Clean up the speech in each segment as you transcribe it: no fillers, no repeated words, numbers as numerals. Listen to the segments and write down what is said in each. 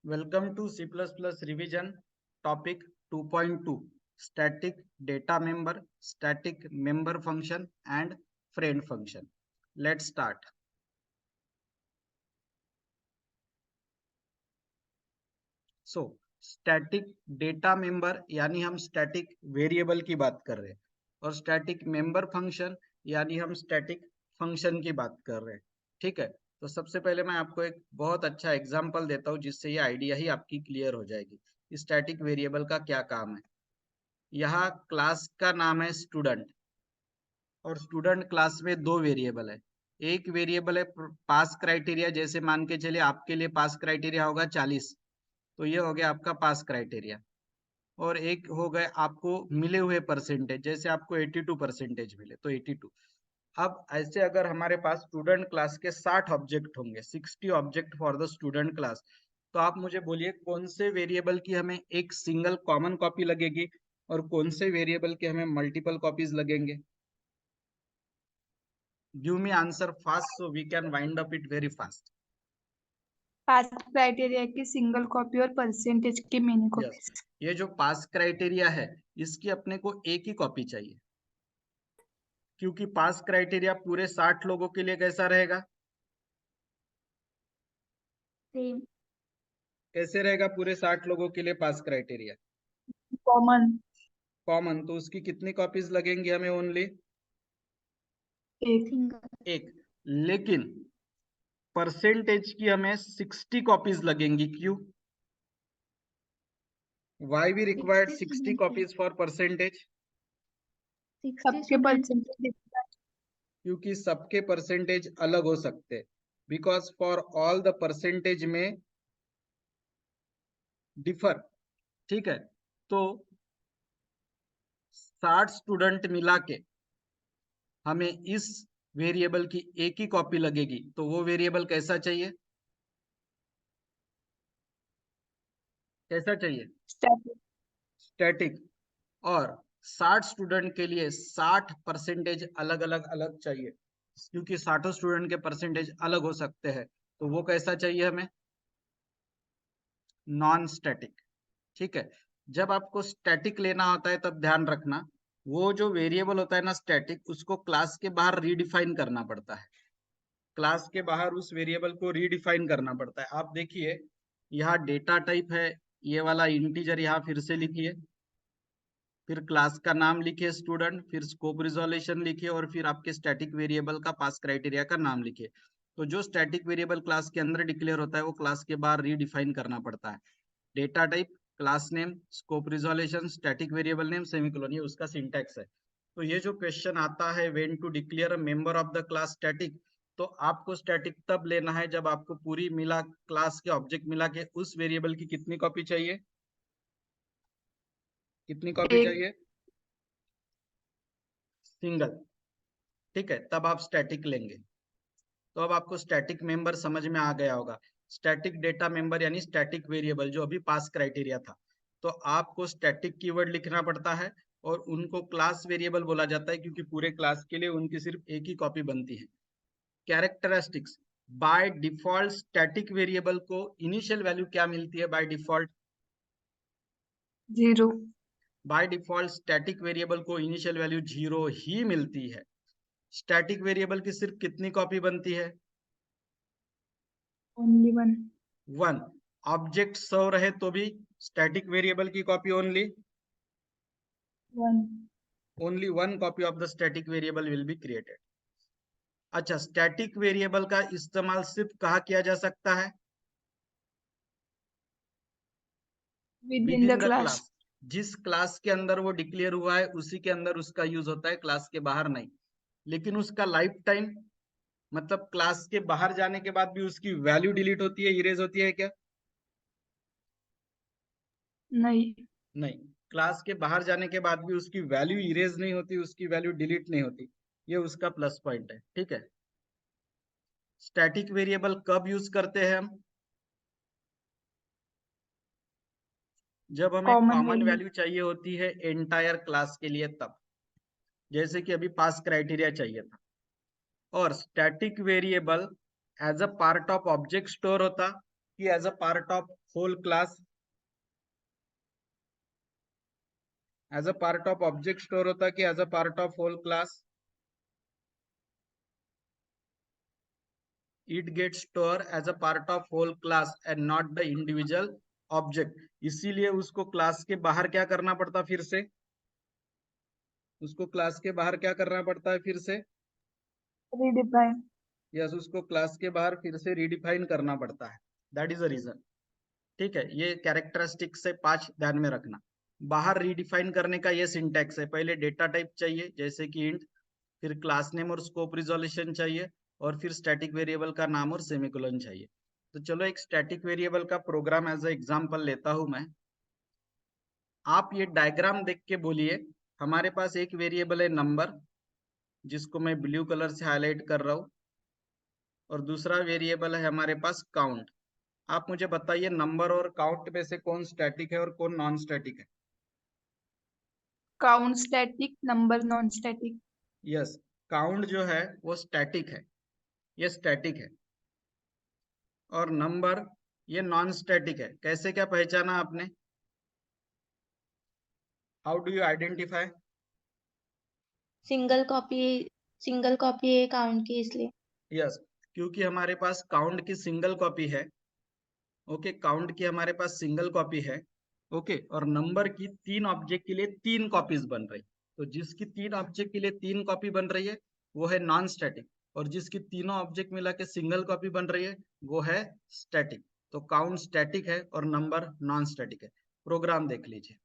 Welcome to C++ revision topic 2.2 static data member, static member function and friend function. Let's start. So static data member यानी हम static variable की बात कर रहे हैं और static member function यानी हम static function की बात कर रहे हैं. ठीक है, तो सबसे पहले मैं आपको एक बहुत अच्छा एग्जांपल देता हूं जिससे ये आइडिया ही आपकी क्लियर हो जाएगी. स्टैटिक वेरिएबल का क्या काम है. यहाँ क्लास का नाम है स्टूडेंट और स्टूडेंट क्लास में दो वेरिएबल है. एक वेरिएबल है पास क्राइटेरिया, जैसे मान के चलिए आपके लिए पास क्राइटेरिया होगा 40, तो ये हो गया आपका पास क्राइटेरिया. और एक हो गए आपको मिले हुए परसेंटेज, जैसे आपको 82% मिले तो 82. अब ऐसे अगर हमारे पास स्टूडेंट क्लास के 60 ऑब्जेक्ट होंगे, 60 object for the student class, तो आप मुझे बोलिए कौन से वेरिएबल की हमें एक सिंगल कॉमन कॉपी लगेगी और कौन से वेरिएबल के हमें मल्टीपल कॉपीज लगेंगे. Give me answer fast so we can wind up it very fast. Pass criteria की सिंगल कॉपी और परसेंटेज की मेनी यस, कॉपी. ये जो पास क्राइटेरिया है इसकी अपने को एक ही कॉपी चाहिए, क्योंकि पास क्राइटेरिया पूरे 60 लोगों के लिए कैसा रहेगा, सेम कैसे रहेगा पूरे 60 लोगों के लिए पास क्राइटेरिया कॉमन कॉमन. तो उसकी कितनी कॉपीज लगेंगी हमें, ओनली एक. एक. लेकिन परसेंटेज की हमें 60 कॉपीज लगेंगी. क्यों? Why we required 60 copies for percentage? सबके परसेंटेज क्योंकि सबके परसेंटेज अलग हो सकते हैं. Because for all the percentage में डिफर. ठीक है, तो 60 स्टूडेंट मिला के हमें इस वेरिएबल की एक ही कॉपी लगेगी. तो वो वेरिएबल कैसा चाहिए, कैसा चाहिए, स्टैटिक. और 60 स्टूडेंट के लिए 60 परसेंटेज अलग अलग अलग चाहिए, क्योंकि 60 स्टूडेंट के परसेंटेज अलग हो सकते हैं. तो वो कैसा चाहिए हमें, नॉन स्टैटिक. ठीक है, जब आपको स्टैटिक लेना होता है तब ध्यान रखना वो जो वेरिएबल होता है ना स्टैटिक, उसको क्लास के बाहर रीडिफाइन करना पड़ता है. क्लास के बाहर उस वेरिएबल को रीडिफाइन करना पड़ता है. आप देखिए यहाँ डेटा टाइप है, ये वाला इंटीजर यहाँ फिर से लिखिए, फिर क्लास का नाम लिखिए स्टूडेंट, फिर स्कोप रिजोल्यूशन लिखिए और फिर आपके स्टैटिक वेरिएबल का पास क्राइटेरिया का नाम लिखिए. तो जो स्टैटिक वेरिएबल क्लास के अंदर डिक्लेयर होता है वो क्लास के बाहर रीडिफाइन करना पड़ता है. Data type, class name, scope resolution, static variable name, semicolon, ये उसका सिंटैक्स है. तो ये जो क्वेश्चन आता है when to declare a member of the class static, तो आपको स्टैटिक तब लेना है जब आपको पूरी मिला क्लास के ऑब्जेक्ट मिला के उस वेरिएबल की कितनी कॉपी चाहिए, कितनी कॉपी एक. चाहिए, सिंगल. ठीक है, तब आप स्टैटिक लेंगे. तो अब आपको स्टैटिक मेंबर समझ में आ गया होगा. स्टैटिक डेटा मेंबर यानी स्टैटिक वेरिएबल जो अभी पास क्राइटेरिया था, तो आपको स्टैटिक कीवर्ड लिखना पड़ता है और उनको क्लास वेरिएबल बोला जाता है क्योंकि पूरे क्लास के लिए उनकी सिर्फ एक ही कॉपी बनती है. Characteristics, by default static variable को इनिशियल वैल्यू क्या मिलती है, by default 0. By default static variable को इनिशियल वैल्यू 0 ही मिलती है. स्टैटिक वेरिएबल की सिर्फ कितनी कॉपी बनती है, ओनली 1. 1. ऑब्जेक्ट 100 रहे तो भी स्टैटिक वेरिएबल की copy only 1. Only 1 copy of the static variable will be created. अच्छा, स्टैटिक वेरिएबल का इस्तेमाल सिर्फ कहाँ किया जा सकता है, with with in in the the class. Class. जिस क्लास के अंदर वो डिक्लेयर हुआ है उसी के अंदर उसका यूज होता है, क्लास के बाहर नहीं. लेकिन उसका लाइफ टाइम, मतलब क्लास के बाहर जाने के बाद भी उसकी वैल्यू डिलीट होती है, इरेज होती है क्या, नहीं. नहीं. क्लास के बाहर जाने के बाद भी उसकी वैल्यू इरेज नहीं होती, उसकी वैल्यू डिलीट नहीं होती. ये उसका प्लस पॉइंट है. ठीक है, स्टैटिक वेरिएबल कब यूज करते हैं हम, जब हमें कॉमन कॉमन वैल्यू. वैल्यू चाहिए होती है एंटायर क्लास के लिए तब, जैसे कि अभी पास क्राइटेरिया चाहिए था. और static variable as a part of object store होता कि as a part of whole class, as a part of object store होता कि as a part of whole class? It gets stored as a part of whole class and not the individual object. इसीलिए उसको class के बाहर क्या करना पड़ता, फिर से उसको क्लास के बाहर क्या करना पड़ता है, फिर से रीडिफाइन। यस, उसको क्लास के बाहर फिर से रीडिफाइन करना पड़ता है। That is a reason. ठीक है, ये कैरेक्टरिस्टिक से 5 ध्यान में रखना। बाहर रीडिफाइन करने का ये सिंटैक्स है, पहले डेटा टाइप चाहिए जैसे कि इंट, फिर क्लास नेम और स्कोप रिजोल्यूशन चाहिए, और फिर स्टैटिक वेरिएबल का नाम और सेमीकोलन चाहिए। तो चलो एक स्टैटिक वेरिएबल का प्रोग्राम एज अ एग्जांपल लेता हूं मैं। आप ये डायग्राम देख के बोलिए, हमारे पास एक वेरिएबल है नंबर, जिसको मैं ब्लू कलर से हाईलाइट कर रहा हूं, और दूसरा वेरिएबल है हमारे पास काउंट। आप मुझे बताइए नंबर और काउंट में से कौन स्टैटिक है और कौन नॉन स्टैटिक है? Count static, number non static. Yes, count जो है वो स्टैटिक है, ये स्टैटिक है, और नंबर ये नॉन स्टैटिक है। कैसे, क्या पहचाना आपने? How do you identify? Single copy है काउंट की, इसलिए। यस, क्योंकि हमारे पास काउंट की सिंगल कॉपी है। ओके, काउंट की हमारे पास सिंगल कॉपी है। ओके, और नंबर की 3 ऑब्जेक्ट के लिए 3 कॉपीज बन रही। तो जिसकी 3 ऑब्जेक्ट के लिए 3 कॉपी बन रही है वो है नॉन स्टैटिक, और जिसकी तीनों ऑब्जेक्ट मिला के सिंगल कॉपी बन रही है वो है स्टैटिक। तो काउंट स्टैटिक है और नंबर नॉन स्टैटिक है। प्रोग्राम देख लीजिए,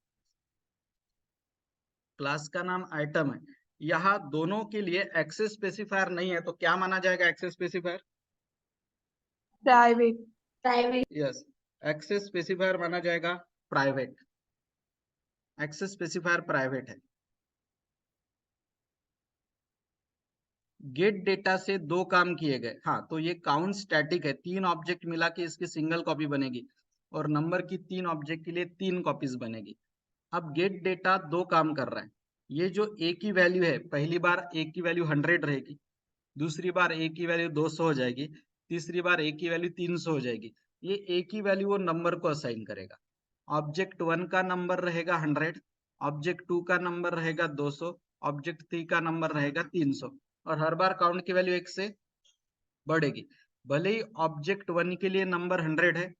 क्लास का नाम आइटम है, यहाँ दोनों के लिए एक्सेस स्पेसिफायर नहीं है, तो क्या माना जाएगा access specifier? Private. Private. Yes, access specifier माना जाएगा प्राइवेट। एक्सेस स्पेसिफायर प्राइवेट है। गेट डेटा से 2 काम किए गए। हाँ, तो ये काउंट स्टैटिक है, 3 ऑब्जेक्ट मिला के इसकी सिंगल कॉपी बनेगी, और नंबर की 3 ऑब्जेक्ट के लिए 3 कॉपीज बनेगी। अब गेट डेटा 2 काम कर रहा है। ये जो ए की वैल्यू है, पहली बार ए की वैल्यू 100 रहेगी, दूसरी बार ए की वैल्यू 200 हो जाएगी, तीसरी बार ए की वैल्यू 300 हो जाएगी। ये ए की वैल्यू वो नंबर को असाइन करेगा। ऑब्जेक्ट 1 का नंबर रहेगा 100, ऑब्जेक्ट 2 का नंबर रहेगा 200, ऑब्जेक्ट 3 का नंबर रहेगा 300, और हर बार काउंट की वैल्यू 1 से बढ़ेगी। भले ही ऑब्जेक्ट 1 के लिए नंबर 100 है,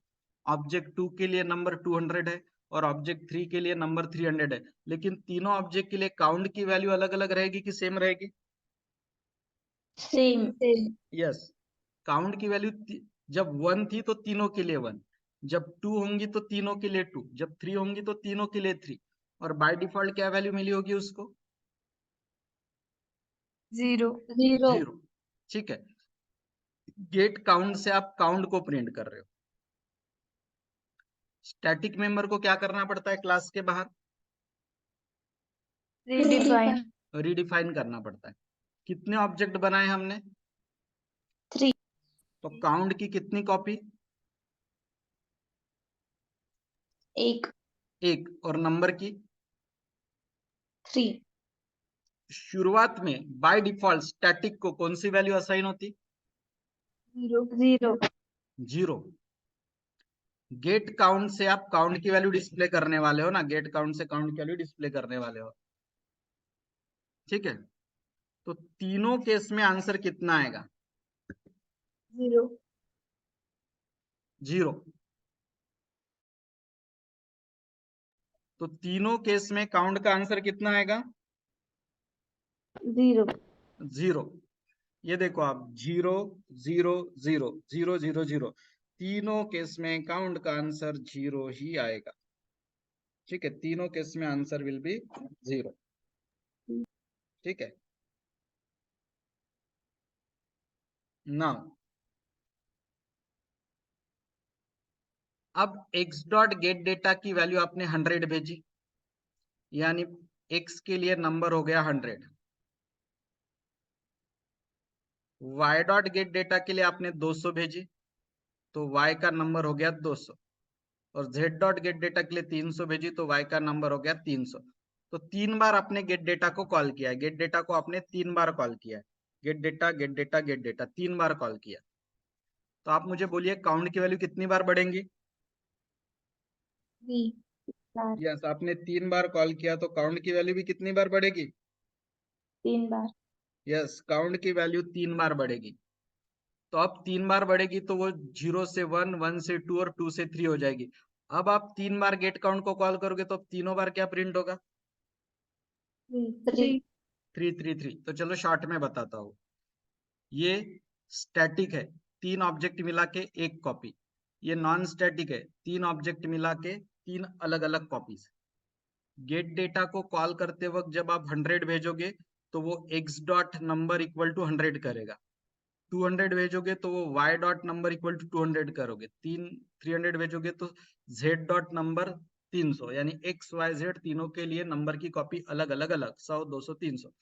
ऑब्जेक्ट 2 के लिए नंबर 200 है, और ऑब्जेक्ट 3 के लिए नंबर 300 है, लेकिन तीनों ऑब्जेक्ट के लिए काउंट की वैल्यू अलग अलग रहेगी कि सेम रहेगी? सेम। यस, काउंट की वैल्यू जब 1 थी तो तीनों के लिए 1, जब 2 होंगी तो तीनों के लिए 2, जब 3 होंगी तो तीनों के लिए 3, और बाय डिफॉल्ट क्या वैल्यू मिली होगी उसको? जीरो। जीरो। 0। ठीक है, गेट काउंट से आप काउंट को प्रिंट कर रहे हो। स्टैटिक मेंबर को क्या करना पड़ता है क्लास के बाहर? रीडिफाइन। रीडिफाइन करना पड़ता है। कितने ऑब्जेक्ट बनाए हमने? 3। तो काउंट की कितनी कॉपी? 1। 1, और नंबर की? 3। शुरुआत में बाय डिफॉल्ट स्टैटिक को कौन सी वैल्यू असाइन होती? जीरो। 0। 0। गेट काउंट से आप काउंट की वैल्यू डिस्प्ले करने वाले हो ना, गेट काउंट से काउंट की वैल्यू डिस्प्ले करने वाले हो। ठीक है, तो तीनों केस में आंसर कितना आएगा? जीरो। 0। तो तीनों केस में काउंट का आंसर कितना आएगा? 0। 0। ये देखो आप, 0 0 0 0 0 0, तीनों केस में काउंट का आंसर 0 ही आएगा। ठीक है, तीनों केस में आंसर विल बी 0। ठीक है, नाउ अब x डॉट गेट डेटा की वैल्यू आपने 100 भेजी, यानी x के लिए नंबर हो गया 100। y डॉट गेट डेटा के लिए आपने 200 भेजी, तो y का नंबर हो गया 200, और z डॉट गेट डेटा के लिए 300 भेजी, तो y का नंबर हो गया 300। तो 3 बार आपने गेट डेटा को कॉल किया है, गेट डेटा को आपने 3 बार कॉल किया है, get data gate data gate data 3 बार कॉल किया। तो तो आप मुझे बोलिए काउंट की वैल्यू कितनी बार बढ़ेंगी? 3 बार, यस, आपने 3 बार कॉल किया तो काउंट की वैल्यू भी कितनी बार बढ़ेगी? 3 बार, यस, काउंट की वैल्यू 3 बार बढ़ेगी। तो अब 3 बार बढ़ेगी तो वो 0 से 1, 1 से 2 और 2 से 3 हो जाएगी। अब आप 3 बार गेट काउंट को कॉल करोगे तो अब तीनों बार क्या प्रिंट होगा? 3, 3 3 3। तो चलो शॉर्ट में बताता हूँ। ये स्टैटिक है, 3 ऑब्जेक्ट मिला के एक कॉपी। ये नॉन स्टैटिक है, 3 ऑब्जेक्ट मिला के 3 अलग अलग कॉपीज। गेट डेटा को कॉल करते वक्त जब आप 100 भेजोगे तो वो x dot number equal to 100 करेगा। 200 भेजोगे तो वो y dot number equal to 200 करोगे। 300 भेजोगे तो z डॉट नंबर 300, यानी x y z तीनों के लिए नंबर की कॉपी अलग अलग अलग 100 200 300।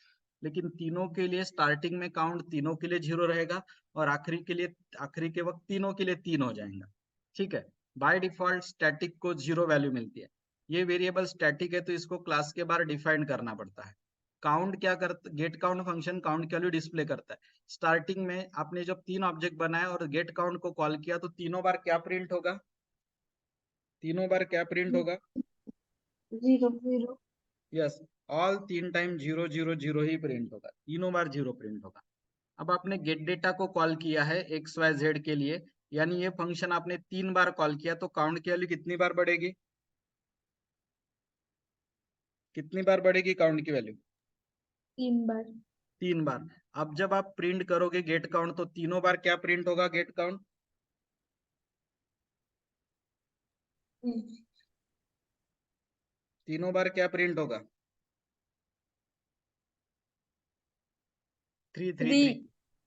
लेकिन तीनों के लिए स्टार्टिंग में काउंट तीनों के लिए 0 रहेगा और आखिरी के वक्त तीनों के लिए 3 हो जाएगा। ठीक है, बाय डिफॉल्ट स्टैटिक को 0 वैल्यू मिलती है। ये वेरिएबल स्टैटिक है तो इसको क्लास के बाहर डिफाइन करना पड़ता है। काउंट क्या करता, गेट काउंट फंक्शन काउंट की वैल्यू डिस्प्ले करता है। स्टार्टिंग में आपने जब 3 ऑब्जेक्ट बनाए और गेट काउंट को कॉल किया तो तीनों बार क्या प्रिंट होगा? तीनों बार क्या प्रिंट होगा? 0, 0, यस, ऑल 3 टाइम 0 0 0 ही प्रिंट होगा, तीनों बार 0 प्रिंट होगा। अब आपने गेट डेटा को कॉल किया है एक्स वाई जेड के लिए, यानी ये फंक्शन आपने 3 बार कॉल किया तो काउंट की वैल्यू कितनी बार बढ़ेगी? कितनी बार बढ़ेगी काउंट की वैल्यू? 3 बार, 3 बार। अब जब आप प्रिंट करोगे गेट काउंट तो तीनों बार क्या प्रिंट होगा गेट काउंट? 3, तीनों बार क्या प्रिंट होगा? 3 3 3।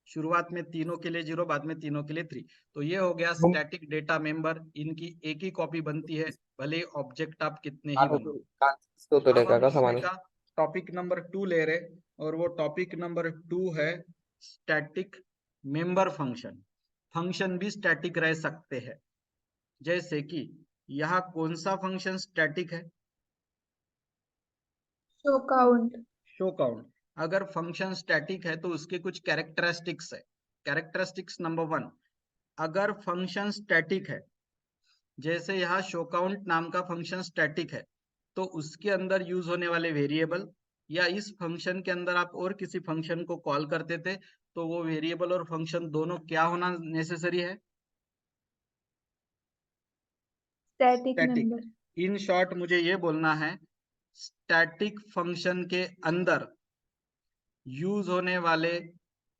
शुरुआत में तीनों के लिए 0, बाद में तीनों के लिए 3। तो ये हो गया स्टैटिक डेटा मेंबर। इनकी एक ही कॉपी बनती है भले ऑब्जेक्ट आप कितने ही बनाओ। अब हम इसमें का टॉपिक नंबर 2 ले रहे और वो टॉपिक नंबर 2 है स्टैटिक मेंबर फंक्शन। फंक्शन भी स्टैटिक रह सकते हैं, जैसे कि यहाँ कौन सा फंक्शन स्टैटिक है? Show count. Show count. अगर फंक्शन स्टैटिक है तो उसके कुछ कैरेक्टरिस्टिक्स है। कैरेक्टरिस्टिक्स नंबर 1, अगर फंक्शन स्टैटिक है, जैसे यहाँ शो काउंट नाम का फंक्शन स्टैटिक है, तो उसके अंदर यूज होने वाले वेरिएबल या इस फंक्शन के अंदर आप और किसी फंक्शन को कॉल करते थे तो वो वेरिएबल और फंक्शन दोनों क्या होना नेसेसरी है? Static static. Member. In short मुझे ये बोलना है, स्टैटिक फंक्शन के अंदर यूज होने वाले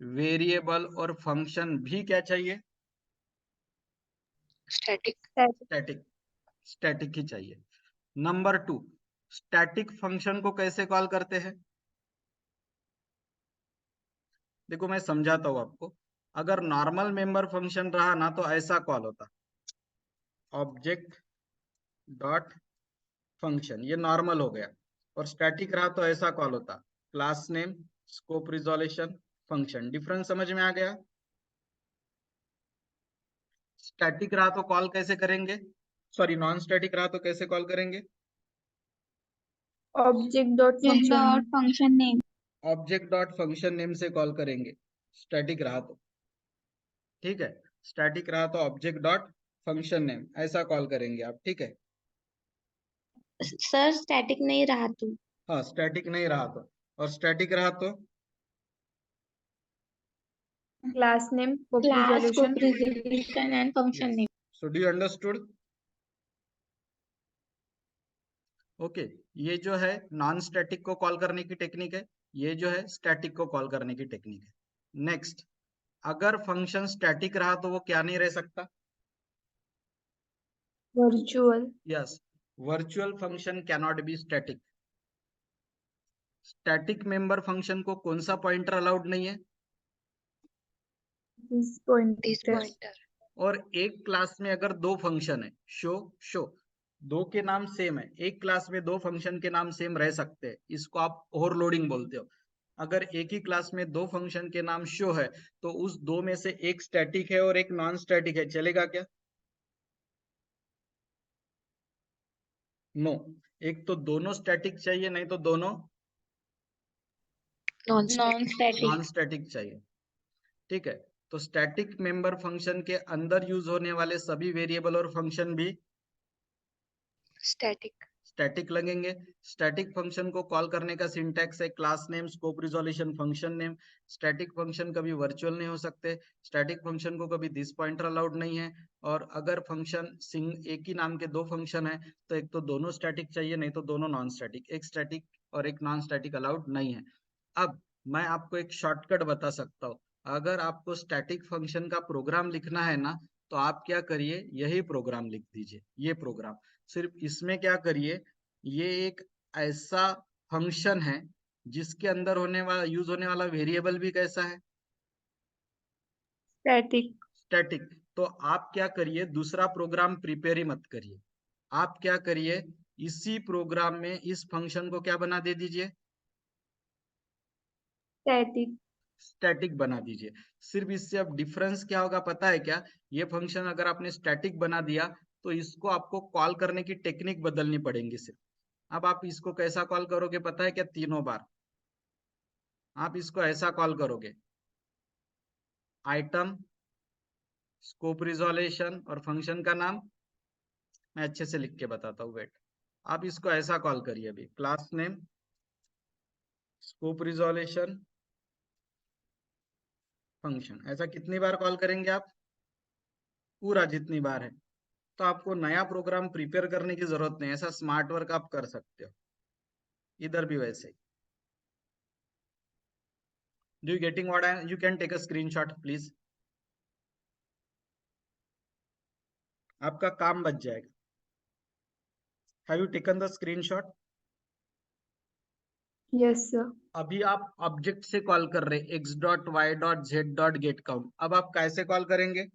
वेरिएबल और फंक्शन भी क्या चाहिए? Static, static. स्टैटिक ही चाहिए। नंबर 2, स्टैटिक फंक्शन को कैसे कॉल करते हैं? देखो मैं समझाता हूँ आपको। अगर नॉर्मल मेंबर फंक्शन रहा ना तो ऐसा कॉल होता, ऑब्जेक्ट डॉट फंक्शन, ये नॉर्मल हो गया। और स्टैटिक रहा तो ऐसा कॉल होता, class name scope resolution function. Difference समझ में आ गया? स्टैटिक रहा तो कॉल कैसे करेंगे, सॉरी नॉन स्टैटिक रहा तो कैसे कॉल करेंगे? Object dot function name, object dot function name से कॉल करेंगे स्टैटिक रहा तो। ठीक है, स्टैटिक रहा तो ऑब्जेक्ट डॉट फंक्शन नेम ऐसा कॉल करेंगे आप। ठीक है, सर स्टैटिक नहीं रहा तो हाँ स्टैटिक नहीं रहा तो। और स्टैटिक रहा तो class name class resolution. Resolution and function name. So do you understood? Okay, ये जो है नॉन स्टैटिक को कॉल करने की टेक्निक है, ये जो है स्टैटिक को कॉल करने की टेक्निक है। नेक्स्ट, अगर फंक्शन स्टैटिक रहा तो वो क्या नहीं रह सकता? Virtual. Yes, virtual function cannot be static. Static member function को कौन सा पॉइंटर अलाउड नहीं है? This pointer. और एक क्लास में अगर दो फंक्शन है, शो शो, दो के नाम सेम है, एक क्लास में दो फंक्शन के नाम सेम रह सकते हैं, इसको आप ओवरलोडिंग बोलते हो। अगर एक ही क्लास में दो फंक्शन के नाम शो है तो उस दो में से एक स्टैटिक है और एक नॉन स्टैटिक है, चलेगा क्या? नो, एक तो दोनों स्टैटिक चाहिए, नहीं तो दोनों नॉन स्टैटिक, नॉन स्टैटिक चाहिए। ठीक है, तो स्टैटिक मेंबर फंक्शन के अंदर यूज होने वाले सभी वेरिएबल और फंक्शन भी स्टैटिक लगेंगे। स्टैटिक फंक्शन को कॉल करने का सिंटैक्स है class name scope resolution function name. Static function कभी वर्चुअल नहीं हो सकते, स्टैटिक फंक्शन को कभी दिस पॉइंटर अलाउड नहीं है, और अगर फंक्शन एक ही नाम के दो फंक्शन है तो एक तो दोनों स्टैटिक चाहिए, नहीं तो दोनों नॉन स्टैटिक। एक स्टैटिक और एक नॉन स्टैटिक अलाउड नहीं है। अब मैं आपको एक शॉर्टकट बता सकता हूँ। अगर आपको स्टैटिक फंक्शन का प्रोग्राम लिखना है ना, तो आप क्या करिए, यही प्रोग्राम लिख दीजिए। ये प्रोग्राम सिर्फ इसमें क्या करिए, ये एक ऐसा फंक्शन है जिसके अंदर होने वाला यूज होने वाला वेरिएबल भी कैसा है, स्टैटिक। स्टैटिक। तो आप क्या करिए, दूसरा प्रोग्राम प्रिपेयर ही मत करिए। आप क्या करिए, इसी प्रोग्राम में इस फंक्शन को क्या बना दे दीजिए, स्टैटिक। स्टैटिक बना दीजिए। सिर्फ इससे अब डिफरेंस क्या होगा पता है क्या, ये फंक्शन अगर आपने स्टैटिक बना दिया तो इसको आपको कॉल करने की टेक्निक बदलनी पड़ेगी सिर्फ। अब आप इसको कैसा कॉल करोगे पता है क्या, तीनों बार आप इसको ऐसा कॉल करोगे, आइटम स्कोप रिजोल्यूशन और फंक्शन का नाम मैं अच्छे से लिख के बताता हूँ, वेट। आप इसको ऐसा कॉल करिए, अभी class name scope resolution function, ऐसा कितनी बार कॉल करेंगे आप, पूरा जितनी बार है। तो आपको नया प्रोग्राम प्रिपेयर करने की जरूरत नहीं, ऐसा स्मार्ट वर्क आप कर सकते हो। इधर भी वैसे ही। Do you getting what I, you can take a screenshot please, आपका काम बच जाएगा। Have you taken the screenshot? Yes sir. अभी आप ऑब्जेक्ट से कॉल कर रहे हैं x dot Y dot Z dot get count. अब आप कैसे कॉल करेंगे,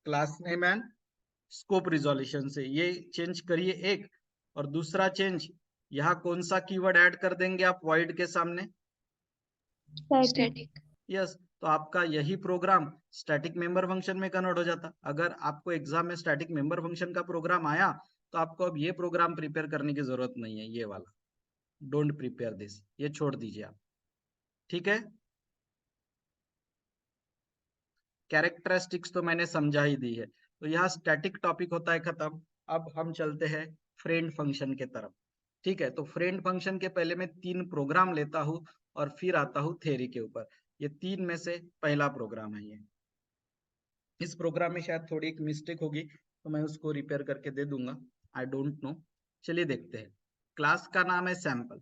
class name and scope resolution से। ये चेंज करिए एक, और दूसरा चेंज, यहाँ कौन सा कीवर्ड ऐड कर देंगे आप वॉइड के सामने, स्टैटिक। यस। तो आपका यही प्रोग्राम स्टैटिक मेंबर फंक्शन में कन्वर्ट हो जाता। अगर आपको एग्जाम में स्टैटिक मेंबर फंक्शन का प्रोग्राम आया तो आपको अब ये प्रोग्राम प्रिपेयर करने की जरूरत नहीं है, ये वाला डोंट प्रिपेयर दिस, ये छोड़ दीजिए आप, ठीक है। कैरेक्टरिस्टिक्स तो मैंने समझा ही दी है, तो यहाँ स्टैटिक टॉपिक होता है खत्म। अब हम चलते हैं फ्रेंड फंक्शन के तरफ, ठीक है। तो फ्रेंड फंक्शन के पहले मैं 3 प्रोग्राम लेता हूँ और फिर आता हूँ थ्योरी के ऊपर। ये 3 में से पहला प्रोग्राम है ये। इस प्रोग्राम में शायद थोड़ी एक मिस्टेक होगी तो मैं उसको रिपेयर करके दे दूंगा, आई डोंट नो। चलिए देखते हैं। क्लास का नाम है सैंपल,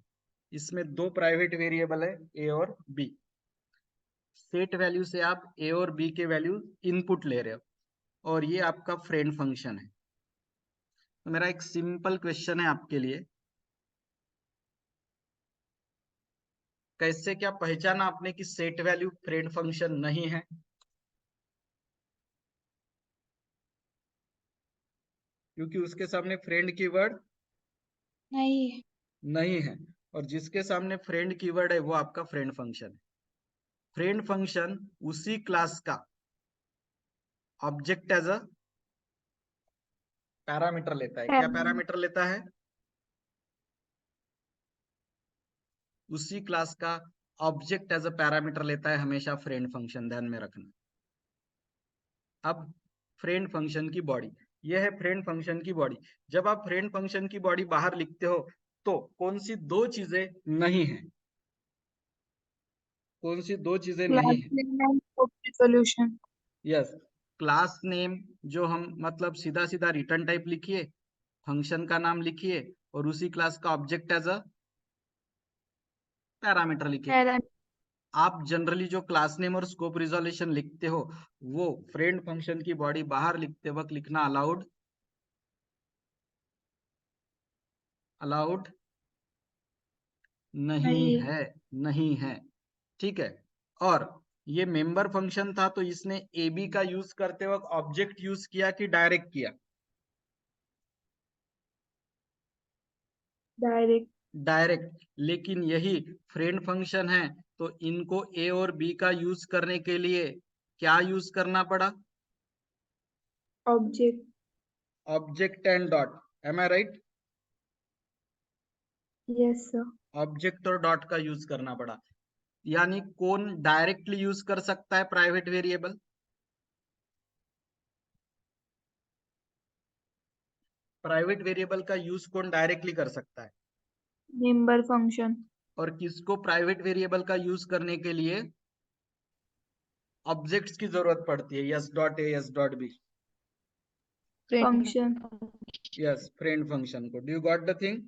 इसमें 2 प्राइवेट वेरिएबल है ए और बी। सेट वैल्यू से आप ए और बी के वैल्यू इनपुट ले रहे हो, और ये आपका फ्रेंड फंक्शन है। तो मेरा एक सिंपल क्वेश्चन है आपके लिए, कैसे क्या पहचाना आपने कि सेट वैल्यू फ्रेंड फंक्शन नहीं है, क्योंकि उसके सामने फ्रेंड कीवर्ड नहीं है, और जिसके सामने फ्रेंड कीवर्ड है वो आपका फ्रेंड फंक्शन है। फ्रेंड फंक्शन उसी क्लास का ऑब्जेक्ट एज अ पैरामीटर लेता है। क्या पैरामीटर लेता है, उसी क्लास का ऑब्जेक्ट एज अ पैरामीटर लेता है हमेशा फ्रेंड फंक्शन, ध्यान में रखना। अब फ्रेंड फंक्शन की बॉडी, यह है फ्रेंड फंक्शन की बॉडी। जब आप फ्रेंड फंक्शन की बॉडी बाहर लिखते हो तो कौन सी 2 चीजें नहीं है, कौन सी 2 चीजें नहीं क्लास है, name and scope resolution. Yes. Class name जो हम मतलब सीधा सीधा रिटर्न टाइप लिखिए, फंक्शन का नाम लिखिए, और उसी क्लास का ऑब्जेक्ट एज अ पैरामीटर लिखिए। आप जनरली जो क्लास नेम और स्कोप रिजोल्यूशन लिखते हो वो फ्रेंड फंक्शन की बॉडी बाहर लिखते वक्त लिखना अलाउड नहीं है, नहीं है, ठीक है। और ये मेंबर फंक्शन था तो इसने ए बी का यूज करते वक्त ऑब्जेक्ट यूज किया कि डायरेक्ट किया, डायरेक्ट। डायरेक्ट। लेकिन यही फ्रेंड फंक्शन है तो इनको ए और बी का यूज करने के लिए क्या यूज करना पड़ा, object. Object and dot, am I right, yes sir. Object और डॉट का यूज करना पड़ा। यानी कौन डायरेक्टली यूज कर सकता है प्राइवेट वेरिएबल? प्राइवेट वेरिएबल का यूज कौन डायरेक्टली कर सकता है? Member function. और किसको प्राइवेट वेरिएबल का यूज करने के लिए ऑब्जेक्ट्स की जरूरत पड़ती है? S dot A, S dot B, function. Yes friend function को। Do you got the thing?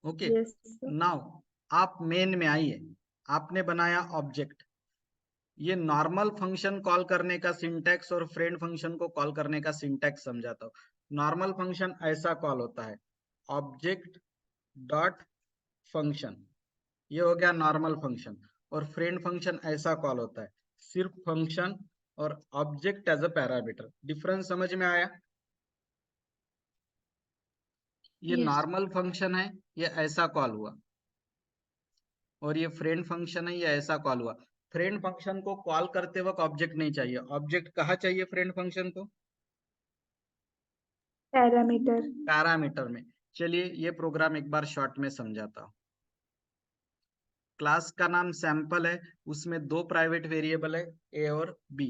Okay, yes. Now आप मेन में आइए। आपने बनाया ऑब्जेक्ट। ये नॉर्मल फंक्शन कॉल करने का सिंटैक्स और फ्रेंड फंक्शन को कॉल करने का सिंटैक्स समझाता हूँ। नॉर्मल फंक्शन ऐसा कॉल होता है, ऑब्जेक्ट डॉट फंक्शन, ये हो गया नॉर्मल फंक्शन। और फ्रेंड फंक्शन ऐसा कॉल होता है, सिर्फ फंक्शन और object as a parameter. Difference समझ में आया? ये Yes. नॉर्मल फंक्शन है, ये ऐसा कॉल हुआ, और ये फ्रेंड फंक्शन है, ये ऐसा कॉल हुआ। फ्रेंड फंक्शन को कॉल करते वक्त ऑब्जेक्ट नहीं चाहिए। ऑब्जेक्ट कहाँ चाहिए फ्रेंड फंक्शन को? पैरामीटर। पैरामीटर में। चलिए ये प्रोग्राम एक बार शॉर्ट में समझाता हूँ। क्लास का नाम सैंपल है, उसमें दो प्राइवेट वेरिएबल है, ए और बी।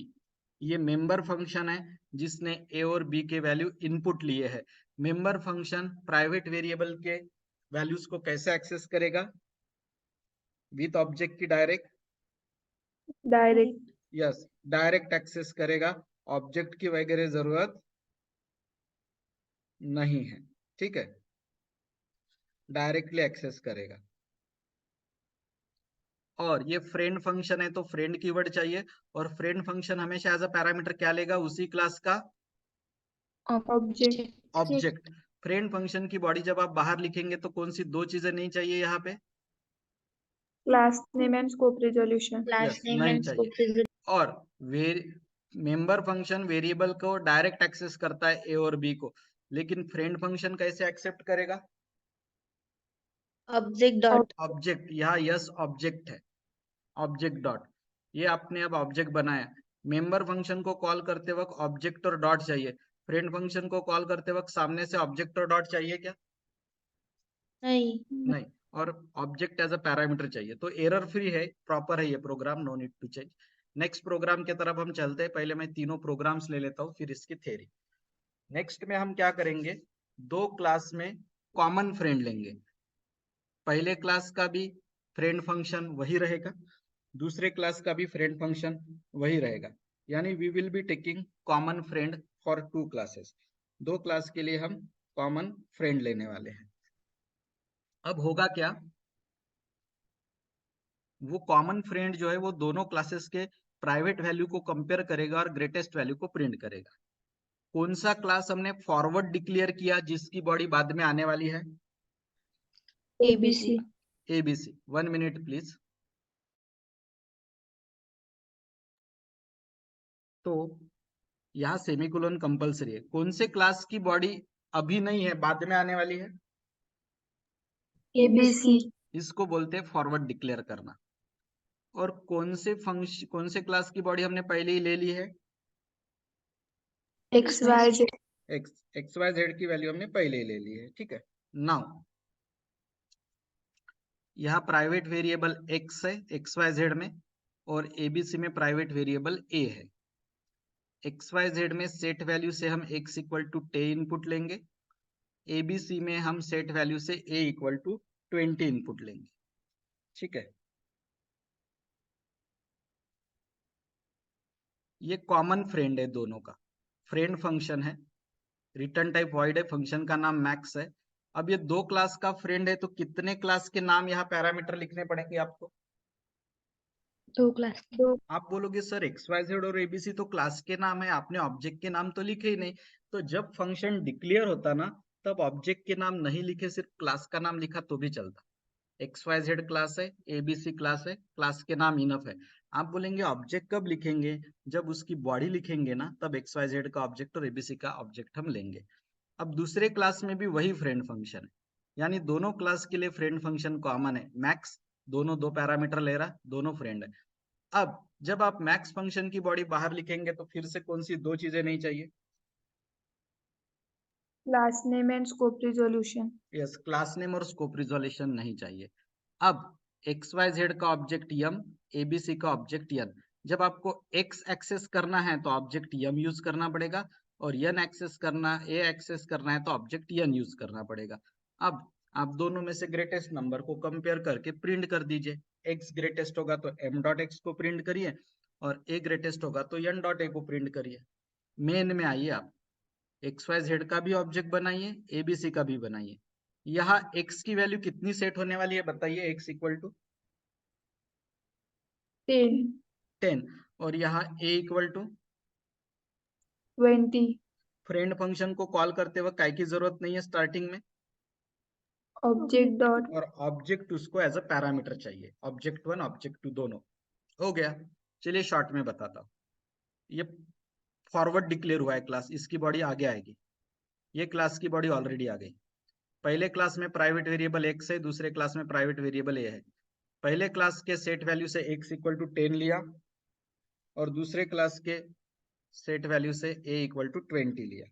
ये मेंबर फंक्शन है जिसने ए और बी के वैल्यू इनपुट लिए है। मेंबर फंक्शन प्राइवेट वेरिएबल के वैल्यूज को कैसे एक्सेस करेगा? विथ ऑब्जेक्ट की direct, direct. Yes direct access करेगा। ऑब्जेक्ट की वगैरह जरूरत नहीं है, ठीक है, डायरेक्टली एक्सेस करेगा। और ये फ्रेंड फंक्शन है तो फ्रेंड कीवर्ड चाहिए, और फ्रेंड फंक्शन हमेशा एज अ पैरामीटर क्या लेगा? उसी क्लास का ऑब्जेक्ट। ऑब्जेक्ट। फ्रेंड फंक्शन की बॉडी जब आप बाहर लिखेंगे तो कौन सी दो चीजें नहीं चाहिए यहाँ पे? Class name and scope resolution. Class yes name नहीं and चाहिए। scope resolution. और मेंबर फंक्शन वेरिएबल को डायरेक्ट एक्सेस करता है ए और बी को, लेकिन फ्रेंड फंक्शन कैसे एक्सेप्ट करेगा? Object dot. ऑब्जेक्ट, यहाँ यस ऑब्जेक्ट है, ऑब्जेक्ट डॉट। ये आपने अब ऑब्जेक्ट बनाया। मेंबर फंक्शन को कॉल करते वक्त ऑब्जेक्ट और डॉट चाहिए। फ्रेंड फंक्शन को कॉल करते वक्त सामने से ऑब्जेक्ट और डॉट चाहिए क्या? नहीं. नहीं। और ऑब्जेक्ट एज अ पैरामीटर चाहिए, तो एरर फ्री है, प्रॉपर है ये program, no need to change. Next program की तरफ हम चलते हैं। पहले मैं तीनों प्रोग्राम्स ले लेता हूँ, फिर इसकी थ्योरी। नेक्स्ट में हम क्या करेंगे? दो क्लास में कॉमन फ्रेंड लेंगे। पहले क्लास का भी फ्रेंड फंक्शन वही रहेगा, दूसरे क्लास का भी फ्रेंड फंक्शन वही रहेगा। यानी we will be taking common friend for two classes. दो क्लास के लिए हम कॉमन फ्रेंड लेने वाले हैं। अब होगा क्या? वो कॉमन फ्रेंड जो है वो दोनों क्लासेस के प्राइवेट वैल्यू को कंपेयर करेगा और ग्रेटेस्ट वैल्यू को प्रिंट करेगा। कौन सा क्लास हमने फॉरवर्ड डिक्लेयर किया जिसकी बॉडी बाद में आने वाली है? एबीसी। एबीसी। 1 minute please. तो यहाँ सेमीकोलन कंपलसरी है। कौन से क्लास की बॉडी अभी नहीं है, बाद में आने वाली है? एबीसी। इसको बोलते हैं फॉरवर्ड डिक्लेयर करना। और कौन से फंक्शन, कौन से क्लास की बॉडी हमने पहले ही ले ली है? X Y Z. X Y Z की वैल्यू हमने पहले ही ले ली है, ठीक है। नाउ यहाँ प्राइवेट वेरिएबल एक्स है एक्स वाई जेड में, और एबीसी में प्राइवेट वेरिएबल ए है। एक्स वाई जेड में सेट वैल्यू से हम एक्स इक्वल टू 10 इनपुट लेंगे, एबीसी में हम सेट वैल्यू से ए इक्वल टू 20 इनपुट लेंगे, ठीक है। ये कॉमन फ्रेंड है दोनों का, फ्रेंड फंक्शन है, रिटर्न टाइप वॉइड है, फंक्शन का नाम मैक्स है। अब ये दो क्लास का फ्रेंड है तो कितने क्लास के नाम यहाँ पैरामीटर लिखने पड़ेंगे आपको? 2 class. आप बोलोगे सर एक्स वाई जेड और एबीसी तो क्लास के नाम है, आपने ऑब्जेक्ट के नाम तो लिखे ही नहीं। तो जब फंक्शन डिक्लेयर होता ना, तब ऑब्जेक्ट के नाम नहीं लिखे, सिर्फ क्लास का नाम लिखा तो भी चलता। एक्स वाई जेड क्लास है, एबीसी क्लास है, क्लास के नाम इनफ है। आप बोलेंगे ऑब्जेक्ट कब लिखेंगे? जब उसकी बॉडी लिखेंगे ना, तब एक्स वाई जेड का ऑब्जेक्ट और एबीसी का ऑब्जेक्ट हम लेंगे। अब दूसरे क्लास में भी वही फ्रेंड फंक्शन है, यानी दोनों क्लास के लिए फ्रेंड फंक्शन कॉमन है, मैक्स। दोनों दो पैरामीटर ले रहा, दोनों फ्रेंड है। अब जब आप मैक्स फंक्शन की बॉडी बाहर लिखेंगे तो फिर से कौन सी दो चीजें नहीं चाहिए? Class name and scope resolution. Yes, class name और स्कोप रिजोल्यूशन नहीं चाहिए। अब XYZ का ऑब्जेक्ट यम, ABC का ऑब्जेक्ट यन। जब आपको X एक्सेस करना है तो ऑब्जेक्ट यम यूज करना पड़ेगा, और यन एक्सेस करना, A एक्सेस करना है तो ऑब्जेक्ट यन यूज करना पड़ेगा। अब आप दोनों में से ग्रेटेस्ट नंबर को कंपेयर करके प्रिंट कर दीजिए। X ग्रेटेस्ट होगा तो M.X को प्रिंट करिए, और A ग्रेटेस्ट होगा तो N.A को प्रिंट करिए। मेन में आइए, आप XYZ का भी ऑब्जेक्ट बनाइए, ABC का भी बनाइए। यहाँ X की वैल्यू कितनी सेट होने वाली है बताइए? X इक्वल टू 10, और यहाँ A equal to 20। Friend function को कॉल करते वक्त काय की जरूरत नहीं है स्टार्टिंग में, ऑब्जेक्ट डॉट और ऑब्जेक्ट उसको एज अ पैरामीटर चाहिए, ऑब्जेक्ट 1 ऑब्जेक्ट 2 दोनों। हो गया। चलिए शॉर्ट में बताता हूँ। ये फॉरवर्ड डिक्लेयर हुआ है क्लास, इसकी बॉडी आगे आएगी। ये क्लास की बॉडी ऑलरेडी आ गई। पहले क्लास में प्राइवेट वेरिएबल x है, दूसरे क्लास में प्राइवेट वेरिएबल a है। पहले क्लास के सेट वैल्यू से x इक्वल टू 10 लिया, और दूसरे क्लास के सेट वैल्यू से a इक्वल टू 20 लिया।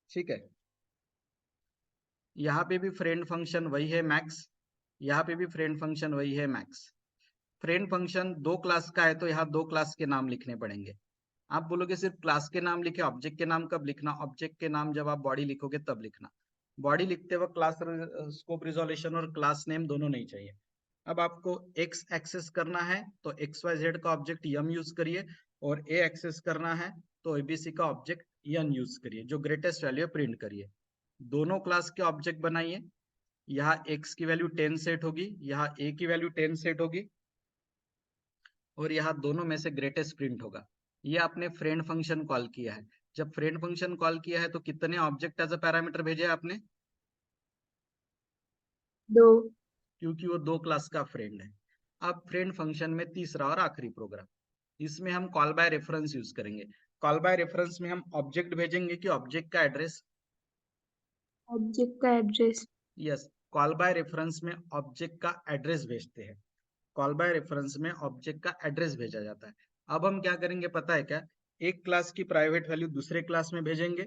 ठीक है। यहाँ पे भी फ्रेंड फंक्शन वही है मैक्स, यहाँ पे भी फ्रेंड फंक्शन वही है मैक्स। फ्रेंड फंक्शन दो क्लास का है तो यहाँ दो क्लास के नाम लिखने पड़ेंगे। आप बोलोगे सिर्फ क्लास के नाम लिखे, ऑब्जेक्ट के नाम कब लिखना? ऑब्जेक्ट के नाम जब आप बॉडी लिखोगे तब लिखना। बॉडी लिखते वक्त क्लास स्कोप रिजोल्यूशन और क्लास नेम दोनों नहीं चाहिए। अब आपको x एक्सेस करना है तो XYZ का ऑब्जेक्ट यम यूज करिए, और a एक्सेस करना है तो ABC का ऑब्जेक्ट यन यूज करिए, जो ग्रेटेस्ट वैल्यू प्रिंट करिए। दोनों क्लास के ऑब्जेक्ट बनाइए। यहाँ x की वैल्यू 10 सेट होगी, यहाँ a की वैल्यू 10 सेट होगी, और यहाँ दोनों में से ग्रेटेस्ट प्रिंट होगा। ये आपने फ्रेंड फंक्शन कॉल किया है। जब फ्रेंड फंक्शन कॉल किया है तो कितने ऑब्जेक्ट एज अ पैरामीटर भेजे आपने? 2। क्योंकि वो दो क्लास का फ्रेंड है। अब फ्रेंड फंक्शन में तीसरा और आखिरी प्रोग्राम, इसमें हम कॉल बाय रेफरेंस यूज करेंगे। कॉल बाय रेफरेंस में हम ऑब्जेक्ट भेजेंगे कि ऑब्जेक्ट का एड्रेस? ऑब्जेक्ट का address. Yes, call by reference में ऑब्जेक्ट का एड्रेस भेजते हैं। कॉल बाय रेफरेंस में ऑब्जेक्ट का एड्रेस भेजा जाता है। अब हम क्या करेंगे पता है क्या? एक क्लास की प्राइवेट वैल्यू दूसरे क्लास में भेजेंगे,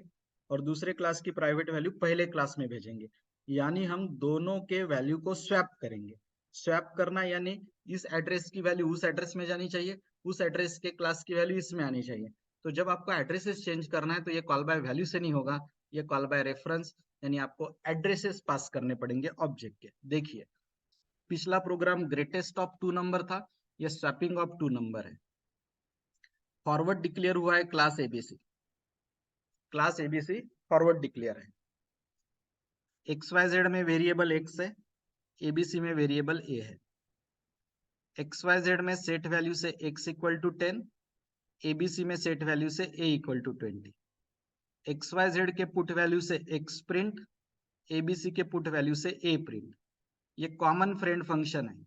और दूसरे क्लास की प्राइवेट वैल्यू पहले क्लास में भेजेंगे। यानी हम दोनों के वैल्यू को स्वैप करेंगे। स्वैप करना यानी इस एड्रेस की वैल्यू उस एड्रेस में जानी चाहिए, उस एड्रेस के क्लास की वैल्यू इसमें आनी चाहिए। तो जब आपको एड्रेसेस चेंज करना है तो ये कॉल बाय वैल्यू से नहीं होगा, ये कॉल बाय रेफरेंस, यानी आपको एड्रेसेस पास करने पड़ेंगे ऑब्जेक्ट के। देखिए, पिछला प्रोग्राम ग्रेटेस्ट ऑफ 2 नंबर था, ये स्वैपिंग ऑफ 2 नंबर है। फॉरवर्ड डिक्लेयर हुआ है class ABC, class ABC forward declare है। XYZ में वेरिएबल x है, ABC में वेरिएबल a है। XYZ में सेट वैल्यू से x इक्वल टू 10, ABC में सेट वैल्यू से a इक्वल टू 20। XYZ के पुट वैल्यू से x प्रिंट, ABC के पुट वैल्यू से a प्रिंट। ये कॉमन फ्रेंड फंक्शन है।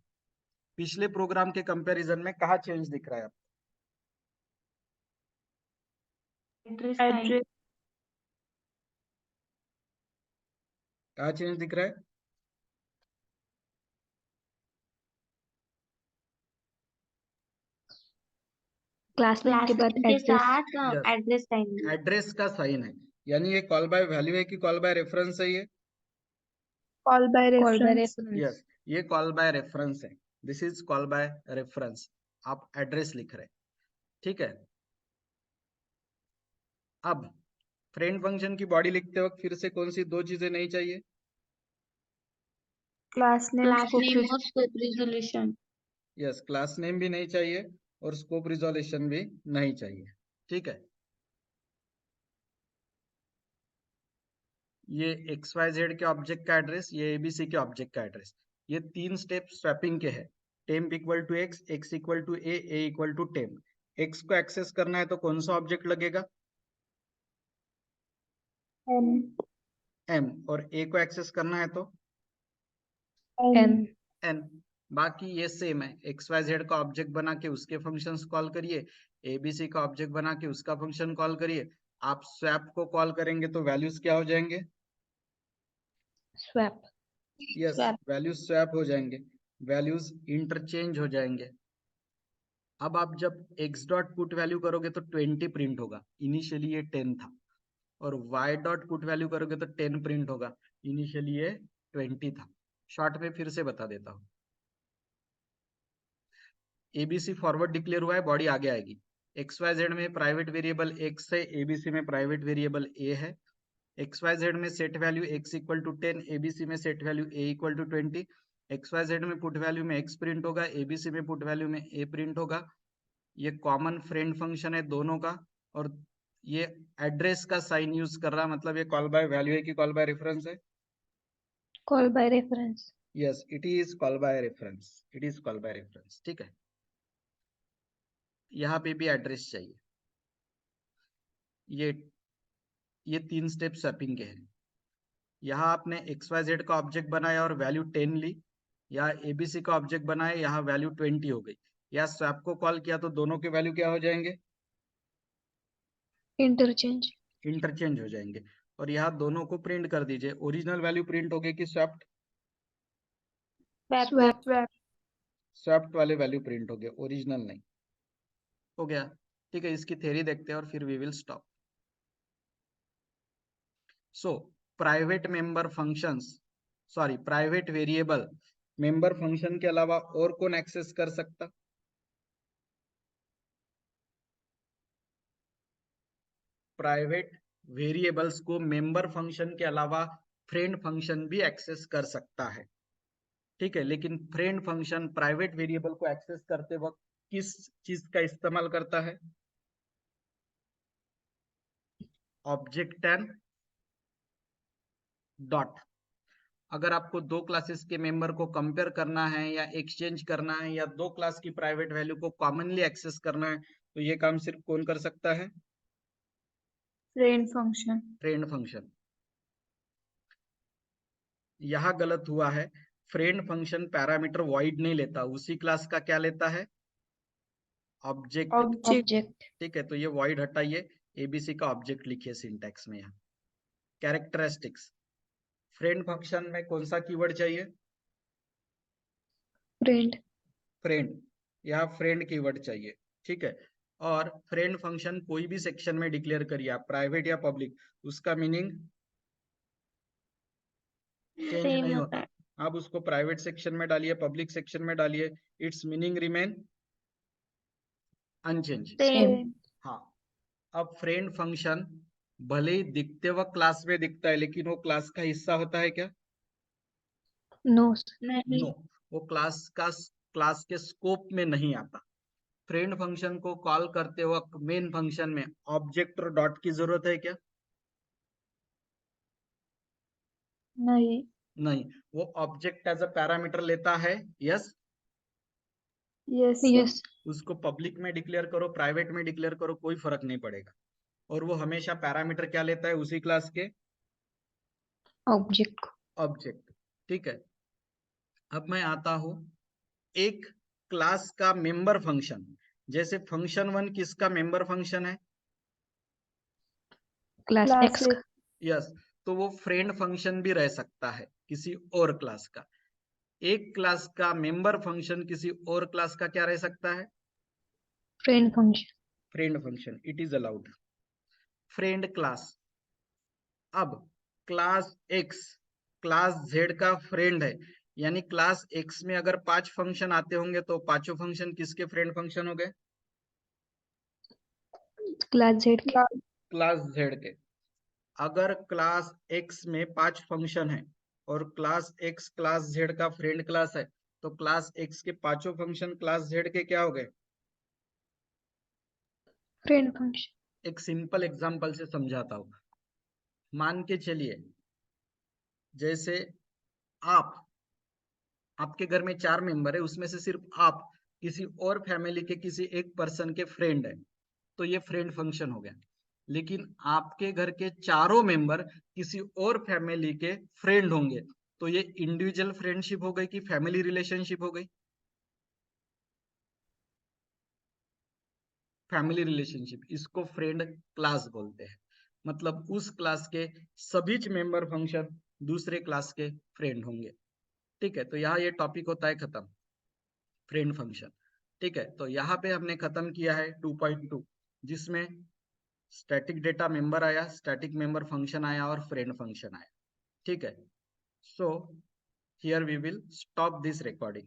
पिछले प्रोग्राम के कंपैरिजन में कहाँ चेंज दिख रहा है आपको? एड्रेस। कहाँ चेंज दिख रहा है? क्लास नेम के बाद के एड्रेस। साथ Yes. Address sign. एड्रेस का साइन है, यानी ये कॉल बाय वैल्यू है कि कॉल बाय रेफरेंस है? ये call by call by reference. Reference. Yes, ये कॉल बाय रेफरेंस है। This is call by reference. आप एड्रेस लिख रहे हैं, ठीक है। अब फ्रेंड फंक्शन की बॉडी लिखते वक्त फिर से कौन सी दो चीजें नहीं चाहिए? Class name, class scope name और scope resolution. Yes, class name भी नहीं चाहिए और स्कोप रिजोल्यूशन भी नहीं चाहिए, ठीक है। ये XYZ के ऑब्जेक्ट का एड्रेस, ये ABC के ऑब्जेक्ट का एड्रेस, ये तीन स्टेप स्वैपिंग के हैं। Temp equal to x equal to a equal to temp. x को एक्सेस करना है तो कौन सा ऑब्जेक्ट लगेगा? m, और a को एक्सेस करना है तो एन। n। बाकी ये सेम है, XYZ का ऑब्जेक्ट बना के उसके फंक्शंस कॉल करिए, ABC का ऑब्जेक्ट बना के उसका फंक्शन कॉल करिए। आप स्वैप को कॉल करेंगे तो वैल्यूज क्या हो जाएंगे? स्वैप। यस, वैल्यूज स्वैप हो जाएंगे, वैल्यूज इंटरचेंज हो जाएंगे। अब आप जब x डॉट पुट वैल्यू करोगे तो 20 प्रिंट होगा, इनिशियली ये 10 था। और y डॉट पुट वैल्यू करोगे तो 10 प्रिंट होगा, इनिशियली ये 20 था। शॉर्ट में फिर से बता देता हूँ। एबीसी फॉरवर्ड डिक्लेयर हुआ है, बॉडी आगे आएगी। XYZ में प्राइवेट वेरिएबल x है, एबीसी में प्राइवेट वेरिएबल a है। XYZ में set value x equal to 10, ABC में set value a equal to 20। XYZ में पुट वैल्यू में x प्रिंट होगा, एबीसी में पुट वैल्यू में a प्रिंट होगा। ये कॉमन फ्रेंड फंक्शन है दोनों का, और ये एड्रेस का साइन यूज कर रहा है, मतलब ये कॉल बाय वैल्यू है कि कॉल बाय रेफरेंस है? Call by reference. Yes, it is call by reference, it is call by reference. ठीक है, यहाँ पे भी एड्रेस चाहिए। ये 3 स्टेप स्वैपिंग के हैं। यहाँ आपने XYZ का ऑब्जेक्ट बनाया और वैल्यू 10 ली, या एबीसी का ऑब्जेक्ट बनाया, यहाँ वैल्यू 20 हो गई। या स्वैप को कॉल किया तो दोनों के वैल्यू क्या हो जाएंगे? Interchange. इंटरचेंज हो जाएंगे। और यहाँ दोनों को प्रिंट कर दीजिए। ओरिजिनल वैल्यू प्रिंट होगी कि स्वैप्ड? Swap. स्वैप। स्वैप्ड वाले वैल्यू प्रिंट हो गए, ओरिजिनल नहीं। हो गया। ठीक है, इसकी थ्योरी देखते हैं और फिर we will stop. So private member functions, sorry private variable member function के अलावा और कौन एक्सेस कर सकता? प्राइवेट वेरिएबल्स को मेंबर फंक्शन के अलावा फ्रेंड फंक्शन भी एक्सेस कर सकता है। ठीक है, लेकिन फ्रेंड फंक्शन प्राइवेट वेरिएबल को एक्सेस करते वक्त किस चीज का इस्तेमाल करता है? Object and dot. अगर आपको दो क्लासेस के मेंबर को कंपेयर करना है या एक्सचेंज करना है या दो क्लास की प्राइवेट वैल्यू को कॉमनली एक्सेस करना है, तो ये काम सिर्फ कौन कर सकता है? Friend function. Friend function. यहां गलत हुआ है। फ्रेंड फंक्शन पैरामीटर वॉइड नहीं लेता, उसी क्लास का क्या लेता है? ऑब्जेक्ट। Object. ठीक है, तो ये वॉइड हटाइए, एबीसी का ऑब्जेक्ट लिखिए सिंटैक्स में। यहाँ कैरेक्टरिस्टिक्स, फ्रेंड फंक्शन में कौन सा कीवर्ड चाहिए? Friend. फ्रेंड, यहाँ फ्रेंड कीवर्ड चाहिए। ठीक है, और फ्रेंड फंक्शन कोई भी सेक्शन में डिक्लेयर करिए आप, प्राइवेट या पब्लिक, उसका मीनिंग चेंज सेम नहीं होता होता। है। आप उसको प्राइवेट सेक्शन में डालिए, पब्लिक सेक्शन में डालिए, its meaning remain unchange. Same. हाँ, अब फ्रेंड फंक्शन भले ही दिखते वक्त क्लास में दिखता है, लेकिन वो क्लास का हिस्सा होता है क्या? No. नहीं। नो, वो क्लास के स्कोप में नहीं आता। फ्रेंड फंक्शन को कॉल करते वक्त मेन फंक्शन में ऑब्जेक्ट और डॉट की जरूरत है क्या? नहीं। नहीं, वो ऑब्जेक्ट एज अ पैरामीटर लेता है। Yes, yes. Yes. उसको पब्लिक में डिक्लेयर करो, प्राइवेट में डिक्लेयर करो, कोई फर्क नहीं पड़ेगा। और वो हमेशा पैरामीटर क्या लेता है? उसी क्लास के Object. ऑब्जेक्ट। ठीक है, अब मैं आता हूं एक क्लास का मेंबर फंक्शन। जैसे फंक्शन 1 किसका मेंबर फंक्शन है? Class class X. एक। यस, तो वो फ्रेंड फंक्शन भी रह सकता है किसी और क्लास का। एक क्लास का मेंबर फंक्शन किसी और क्लास का क्या रह सकता है? Friend function. Friend function, it is allowed. Friend class. अब क्लास एक्स क्लास जेड का फ्रेंड है, यानी क्लास एक्स में अगर 5 फंक्शन आते होंगे तो पांचों फंक्शन किसके फ्रेंड फंक्शन हो गए? Class Z. क्लास जेड के। अगर क्लास एक्स में 5 फंक्शन है और क्लास एक्स क्लास जेड का फ्रेंड क्लास है, तो क्लास एक्स के पांचों फंक्शन क्लास जेड के क्या हो गए? Friend function. एक सिंपल एग्जांपल से समझाता हूं। मान के चलिए, जैसे आप, आपके घर में 4 मेंबर है, उसमें से सिर्फ आप किसी और फैमिली के किसी एक पर्सन के फ्रेंड है, तो ये फ्रेंड फंक्शन हो गया। लेकिन आपके घर के चारों मेंबर किसी और फैमिली के फ्रेंड होंगे, तो ये इंडिविजुअल फ्रेंडशिप हो गई कि फैमिली रिलेशनशिप हो गई? Family relationship. इसको फ्रेंड क्लास बोलते हैं। मतलब उस क्लास के सभी मेंबर फंक्शन दूसरे क्लास के फ्रेंड होंगे। ठीक है, तो यहाँ ये टॉपिक होता है खत्म, फ्रेंड फंक्शन। ठीक है, तो यहाँ पे हमने खत्म किया है 2.2, जिसमें स्टैटिक डेटा मेंबर आया, स्टैटिक मेंबर फंक्शन आया और फ्रेंड फंक्शन आया। ठीक है, so here we will stop this recording.